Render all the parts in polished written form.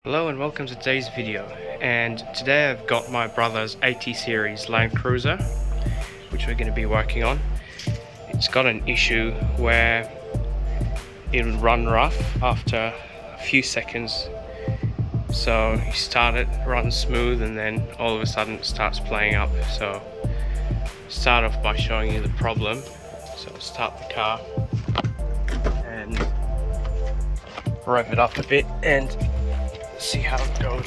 Hello and welcome to today's video, and today I've got my brother's 80 series Land Cruiser which we're going to be working on. It's got an issue where it would run rough after a few seconds, so you start it, runs smooth, and then all of a sudden it starts playing up. So start off by showing you the problem. So I'll start the car and rev it up a bit and see how it goes.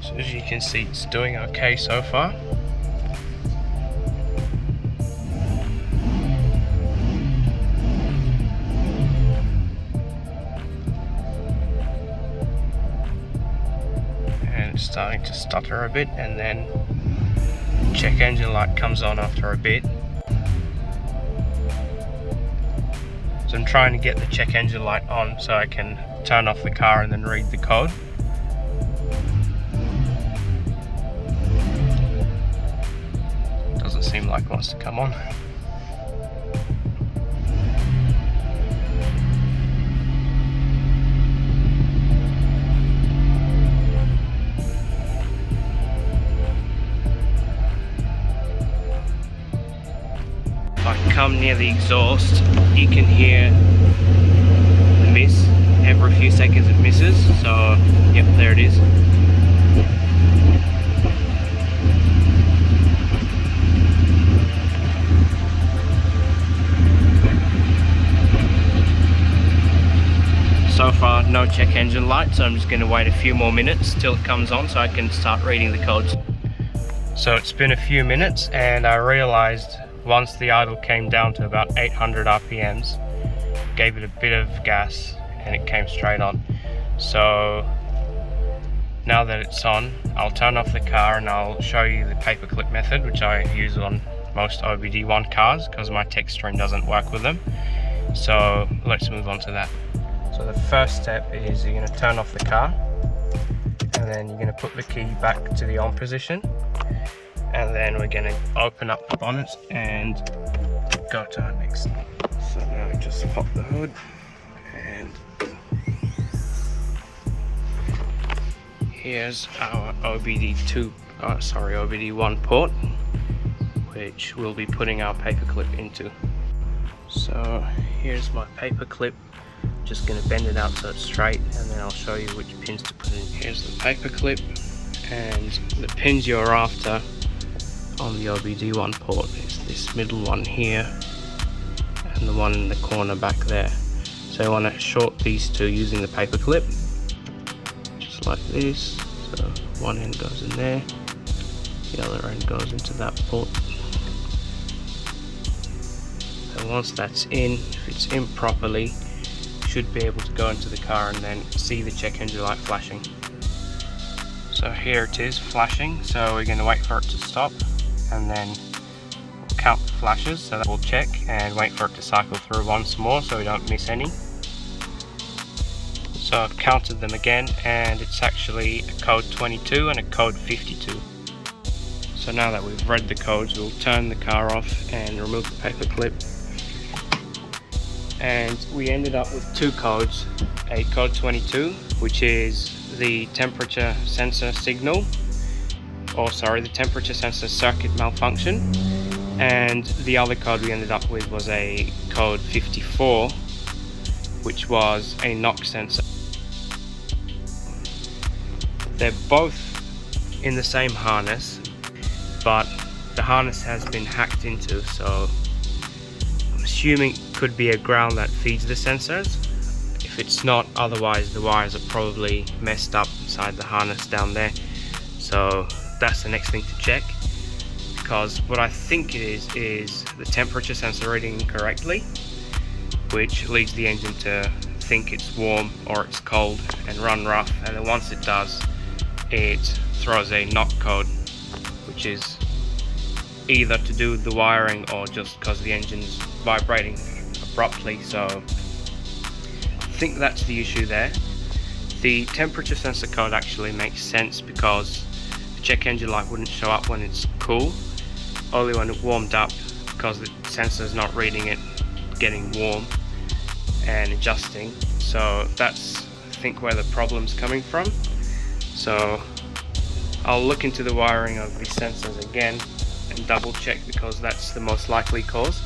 So as you can see, it's doing okay so far. It's starting to stutter a bit, and then check engine light comes on after a bit. So I'm trying to get the check engine light on so I can turn off the car and then read the code. Doesn't seem like it wants to come on. If I come near the exhaust, you can hear the miss. Every few seconds it misses, so yep, there it is. So far no check engine light, so I'm just going to wait a few more minutes till it comes on so I can start reading the codes. So it's been a few minutes and I realized once the idle came down to about 800 RPMs, gave it a bit of gas and it came straight on. So now that it's on, I'll turn off the car and I'll show you the paperclip method, which I use on most OBD1 cars because my text string doesn't work with them. So let's move on to that. So the first step is you're going to turn off the car, and then you're going to put the key back to the on position, and then we're going to open up the bonnet and go to our next. So now we just pop the hood, and here's our OBD1 port, which we'll be putting our paperclip into. So here's my paperclip. Just going to bend it out so it's straight, and then I'll show you which pins to put in. Here's the paperclip, and the pins you're after on the OBD1 port is this middle one here and the one in the corner back there. So you want to short these two using the paperclip, just like this. So one end goes in there, the other end goes into that port. And once that's in, if it's in properly, should be able to go into the car and then see the check engine light flashing. So here it is flashing, so we're going to wait for it to stop and then we'll count the flashes, so that we'll check and wait for it to cycle through once more so we don't miss any. So I've counted them again, and it's actually a code 22 and a code 52. So now that we've read the codes, we'll turn the car off and remove the paperclip. And we ended up with two codes, a code 22, which is the temperature sensor signal, the temperature sensor circuit malfunction, and the other code we ended up with was a code 54, which was a knock sensor. They're both in the same harness, but the harness has been hacked into, so assuming it could be a ground that feeds the sensors. If it's not, otherwise the wires are probably messed up inside the harness down there. So that's the next thing to check, because what I think it is the temperature sensor reading incorrectly, which leads the engine to think it's warm or it's cold and run rough, and then once it does, it throws a knock code, which is either to do with the wiring or just because the engine's vibrating abruptly. So I think that's the issue there. The temperature sensor code actually makes sense because the check engine light wouldn't show up when it's cool, only when it warmed up, because the sensor is not reading it getting warm and adjusting. So that's, I think, where the problem's coming from. So I'll look into the wiring of these sensors again and double check, because that's the most likely cause.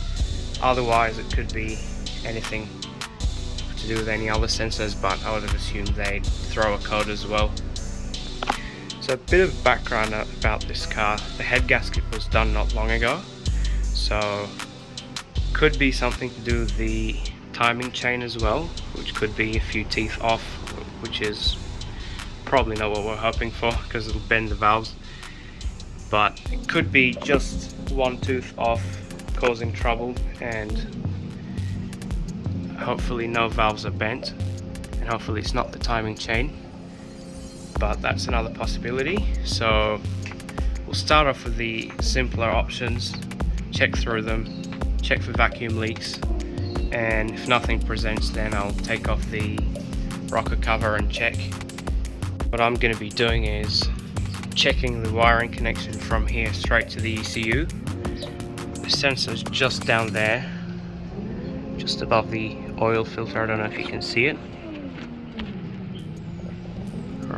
Otherwise it could be anything to do with any other sensors, but I would have assumed they'd throw a code as well. So a bit of background about this car. The head gasket was done not long ago, so could be something to do with the timing chain as well, which could be a few teeth off, which is probably not what we're hoping for because it'll bend the valves. But it could be just one tooth off causing trouble, and hopefully no valves are bent, and hopefully it's not the timing chain, but that's another possibility. So we'll start off with the simpler options, check through them, check for vacuum leaks, and if nothing presents, then I'll take off the rocker cover and check. What I'm going to be doing is checking the wiring connection from here straight to the ECU. The sensor's just down there, just above the oil filter. I don't know if you can see it.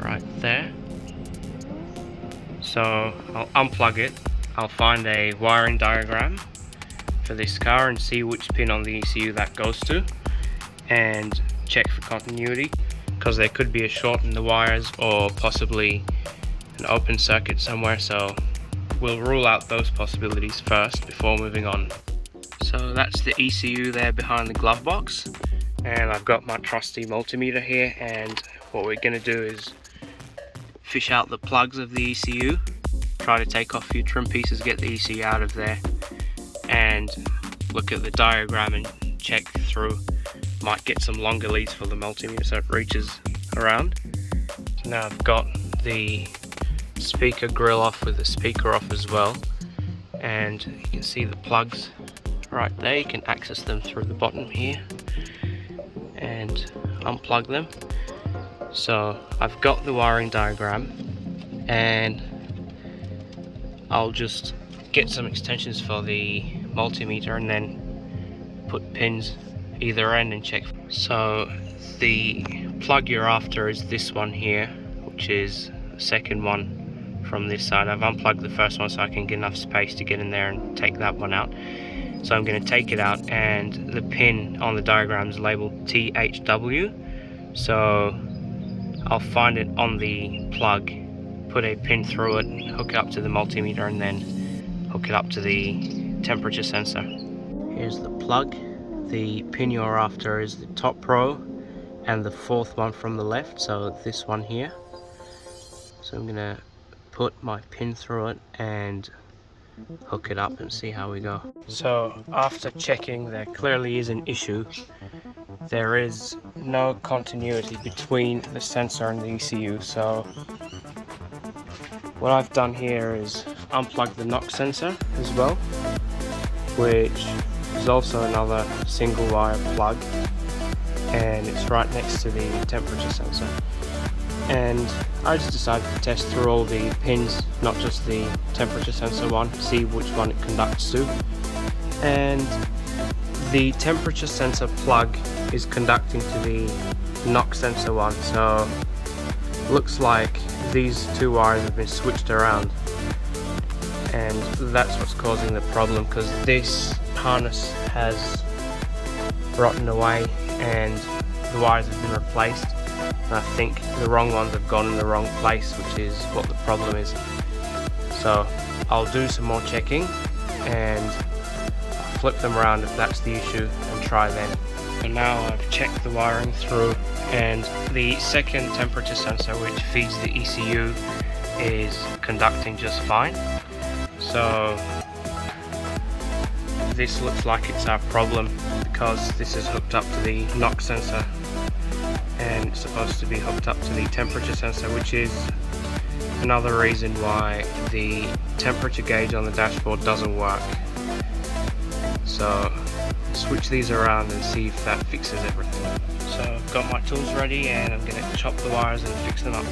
Right there. So I'll unplug it. I'll find a wiring diagram for this car and see which pin on the ECU that goes to, and check for continuity, because there could be a short in the wires or possibly an open circuit somewhere. So we'll rule out those possibilities first before moving on. So that's the ECU there behind the glove box, and I've got my trusty multimeter here, and what we're going to do is fish out the plugs of the ECU, try to take off a few trim pieces, get the ECU out of there, and look at the diagram and check through. Might get some longer leads for the multimeter so it reaches around. So now I've got the speaker grill off with the speaker off as well, and you can see the plugs right there. You can access them through the bottom here and unplug them. So I've got the wiring diagram, and I'll just get some extensions for the multimeter and then put pins either end and check. So the plug you're after is this one here, which is the second one from this side. I've unplugged the first one so I can get enough space to get in there and take that one out. So I'm going to take it out, and the pin on the diagram is labeled THW. So I'll find it on the plug, put a pin through it, hook it up to the multimeter, and then hook it up to the temperature sensor. Here's the plug. The pin you're after is the top row and the fourth one from the left, so this one here. So I'm gonna put my pin through it and hook it up and see how we go. So after checking, there clearly is an issue. There is no continuity between the sensor and the ECU, so what I've done here is unplug the knock sensor as well, which is also another single wire plug, and it's right next to the temperature sensor. And I just decided to test through all the pins, not just the temperature sensor one, see which one it conducts to. And the temperature sensor plug is conducting to the knock sensor one, so looks like these two wires have been switched around, and that's what's causing the problem, because this harness has rotten away and the wires have been replaced. And I think the wrong ones have gone in the wrong place, which is what the problem is. So I'll do some more checking and flip them around if that's the issue and try then. So now I've checked the wiring through, and the second temperature sensor, which feeds the ECU, is conducting just fine. So this looks like it's our problem, because this is hooked up to the knock sensor and it's supposed to be hooked up to the temperature sensor, which is another reason why the temperature gauge on the dashboard doesn't work. So switch these around and see if that fixes everything. So I've got my tools ready and I'm going to chop the wires and fix them up.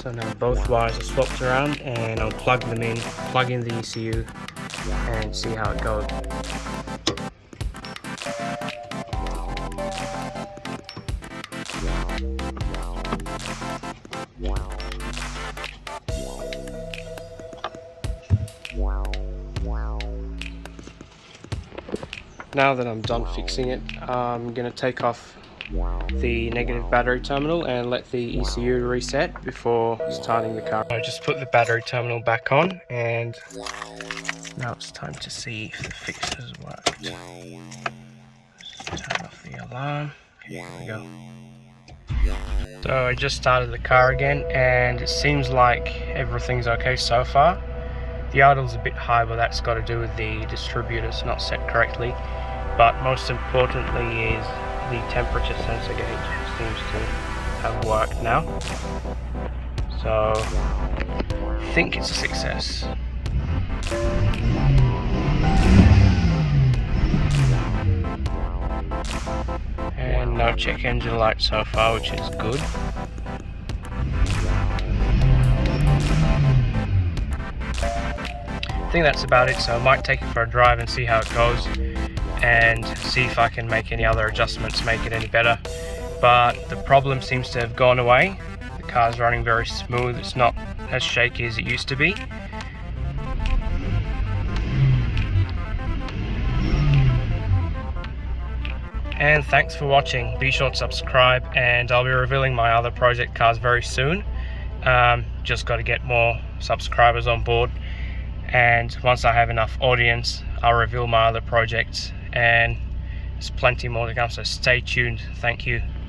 So now both wires are swapped around and I'll plug them in, plug in the ECU and see how it goes. Now that I'm done fixing it, I'm going to take off the negative battery terminal and let the ECU reset before starting the car. I just put the battery terminal back on and now it's time to see if the fix has worked. Just turn off the alarm. Here we go. So I just started the car again and it seems like everything's okay so far. The idle's a bit high, but that's got to do with the distributor's not set correctly. But most importantly is the temperature sensor gauge seems to have worked now. So I think it's a success. And no check engine light so far, which is good. I think that's about it, so I might take it for a drive and see how it goes and see if I can make any other adjustments, make it any better. But the problem seems to have gone away. The car's running very smooth, it's not as shaky as it used to be. And thanks for watching. Be sure to subscribe and I'll be revealing my other project cars very soon. Just got to get more subscribers on board, and once I have enough audience I'll reveal my other projects, and there's plenty more to come, so stay tuned. Thank you.